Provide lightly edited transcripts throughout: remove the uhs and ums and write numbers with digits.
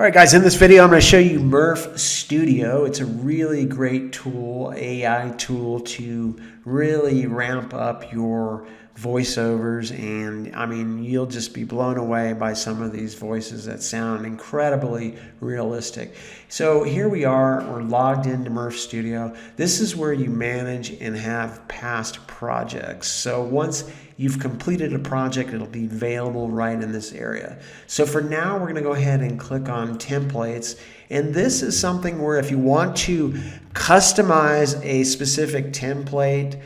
All right, guys, in this video, I'm going to show you Murf Studio. It's a really great tool, AI tool to really ramp up your voiceovers. And I mean, you'll just be blown away by some of these voices that sound incredibly realistic. So here we are, we're logged into Murf Studio. This is where you manage and have past projects. So once you've completed a project, it'll be available right in this area. So for now, we're going to go ahead and click on templates. And this is something where if you want to customize a specific template,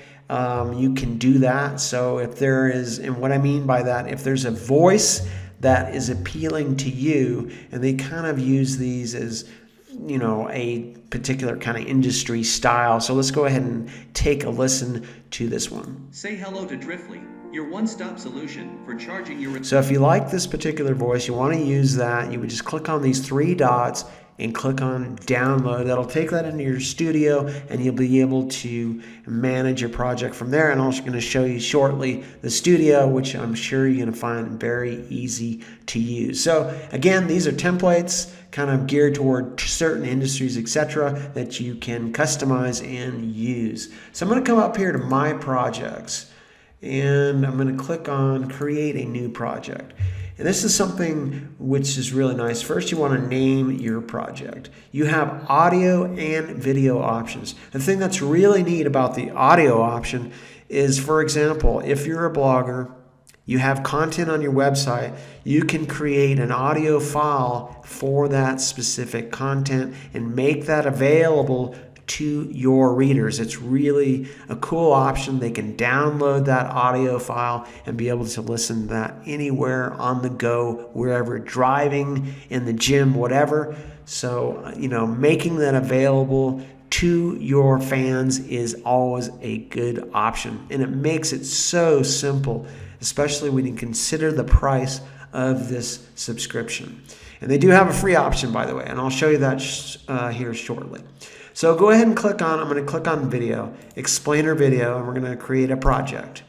you can do that. So if there is, and what I mean by that, if there's a voice that is appealing to you, and they kind of use these as, you know, a particular kind of industry style. So let's go ahead and take a listen to this one. Say hello to Driftly, your one-stop solution for charging your... So if you like this particular voice, you want to use that, you would just click on these three dots and click on download. That'll take that into your studio and you'll be able to manage your project from there. And I'm also going to show you shortly the studio, which I'm sure you're going to find very easy to use. So again, these are templates kind of geared toward certain industries, etc., that you can customize and use. So I'm going to come up here to My Projects and I'm going to click on Create a New Project. And this is something which is really nice. First, you want to name your project. You have audio and video options. The thing that's really neat about the audio option is, for example, if you're a blogger, you have content on your website, you can create an audio file for that specific content and make that available to your readers. It's really a cool option. They can download that audio file and be able to listen to that anywhere on the go, wherever, driving, in the gym, whatever. So, you know, making that available to your fans is always a good option. And it makes it so simple, especially when you consider the price of this subscription. And they do have a free option, by the way, and I'll show you that here shortly. So go ahead and click on, I'm going to click on video, explainer video, and we're going to create a project.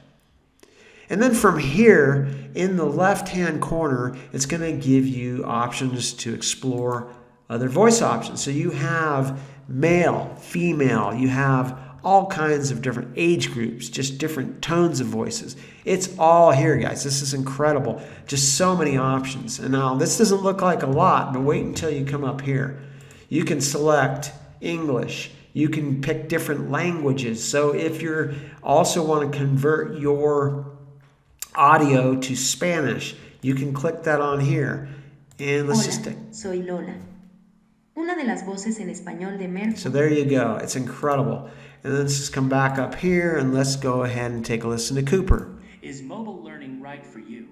And then from here, in the left-hand corner, it's going to give you options to explore other voice options. So you have male, female, you have all kinds of different age groups, just different tones of voices. It's all here, guys. This is incredible. Just so many options. And now this doesn't look like a lot, but wait until you come up here. You can select English. You can pick different languages. So if you also want to convert your audio to Spanish, you can click that on here. And let's just take... Soy Lola. Una de las voces en español de Murf. So there you go. It's incredible. And then let's just come back up here and let's go ahead and take a listen to Cooper. Is mobile learning right for you?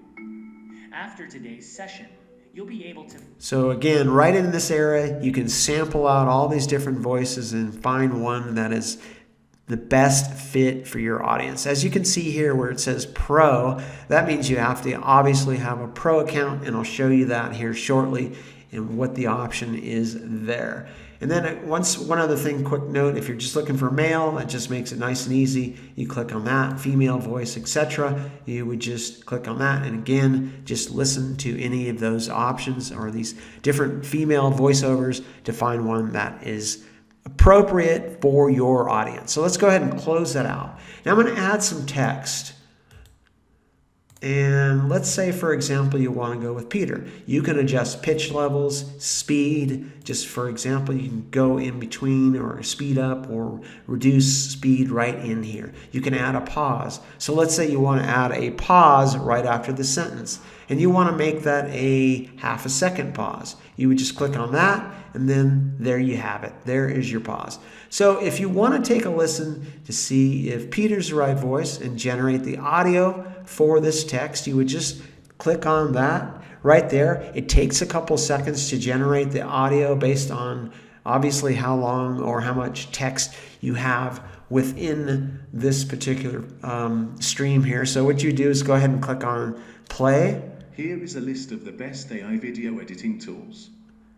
After today's session, you'll be able to... So again, right in this area, you can sample out all these different voices and find one that is the best fit for your audience. As you can see here where it says Pro, that means you have to obviously have a Pro account, and I'll show you that here shortly and what the option is there. And then one other thing, quick note, if you're just looking for male, that just makes it nice and easy. You click on that, female voice, etc. You would just click on that, and again, just listen to any of those options or these different female voiceovers to find one that is appropriate for your audience. So let's go ahead and close that out. Now I'm going to add some text. And let's say, for example, you want to go with Peter. You can adjust pitch levels, speed. Just for example, you can go in between or speed up or reduce speed right in here. You can add a pause. So let's say you want to add a pause right after the sentence. And you want to make that a half a second pause. You would just click on that, and then there you have it. There is your pause. So if you want to take a listen to see if Peter's the right voice and generate the audio for this text, you would just click on that right there. It takes a couple seconds to generate the audio based on obviously how long or how much text you have within this particular stream here. So what you do is go ahead and click on play. Here is a list of the best AI video editing tools.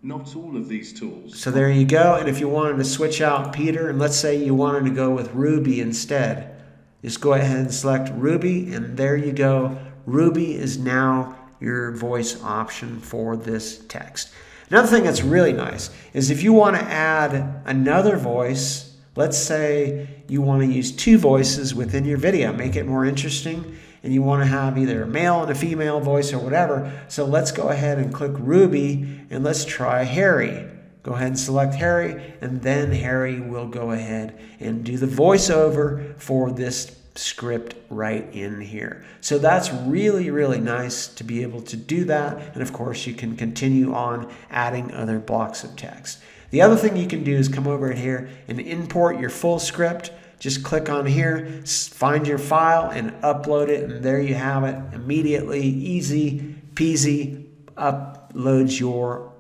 Not all of these tools. So there you go. And if you wanted to switch out Peter, and let's say you wanted to go with Ruby instead, just go ahead and select Ruby, and there you go. Ruby is now your voice option for this text. Another thing that's really nice is if you want to add another voice, let's say you want to use 2 voices within your video, make it more interesting, and you want to have either a male and a female voice or whatever. So let's go ahead and click Ruby and let's try Harry. Go ahead and select Harry, and then Harry will go ahead and do the voiceover for this script right in here. So that's really, really nice to be able to do that. And of course, you can continue on adding other blocks of text. The other thing you can do is come over here and import your full script. Just click on here, find your file and upload it, and there you have it. Immediately, easy peasy, uploads your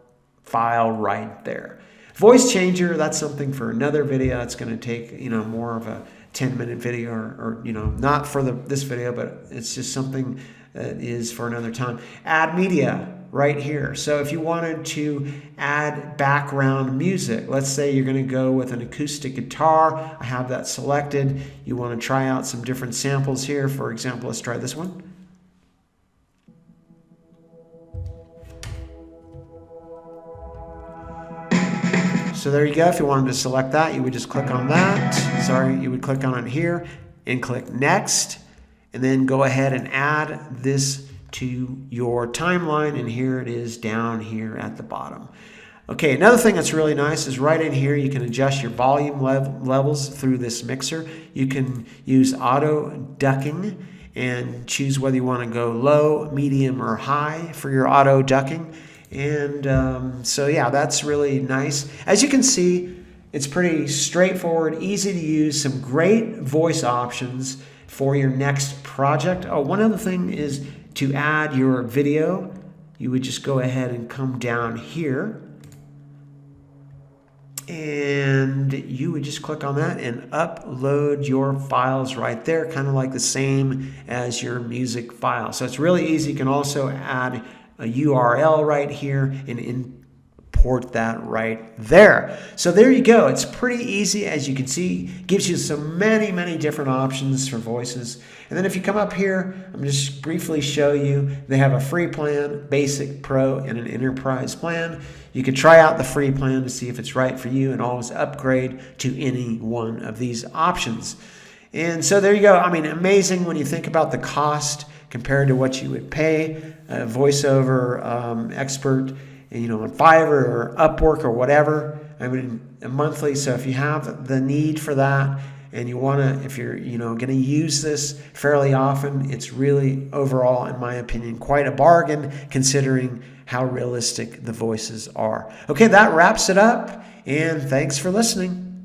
file right there. Voice changer, that's something for another video. It's going to take, more of a 10-minute video or not for this video, but it's just something that is for another time. Add media right here. So if you wanted to add background music, let's say you're going to go with an acoustic guitar. I have that selected. You want to try out some different samples here. For example, let's try this one. So there you go. If you wanted to select that, you would just click on that. You would click on it here and click next, and then go ahead and add this to your timeline, and here it is down here at the bottom. Okay, another thing that's really nice is right in here you can adjust your volume levels through this mixer. You can use auto ducking and choose whether you want to go low, medium, or high for your auto ducking. And so yeah, that's really nice. As you can see, it's pretty straightforward, easy to use, some great voice options for your next project. Oh, one other thing is to add your video. You would just go ahead and come down here, and you would just click on that and upload your files right there, kind of like the same as your music file. So it's really easy. You can also add a URL right here and import that right there. So there you go. It's pretty easy, as you can see. Gives you so many different options for voices. And then if you come up here, I'm just briefly show you, they have a free plan, basic, pro, and an enterprise plan. You can try out the free plan to see if it's right for you and always upgrade to any one of these options. And so there you go. I mean, amazing when you think about the cost compared to what you would pay a voiceover expert, on Fiverr or Upwork or whatever. I mean, monthly. So if you have the need for that, and you want to, if you're, going to use this fairly often, it's really overall, in my opinion, quite a bargain considering how realistic the voices are. Okay, that wraps it up, and thanks for listening.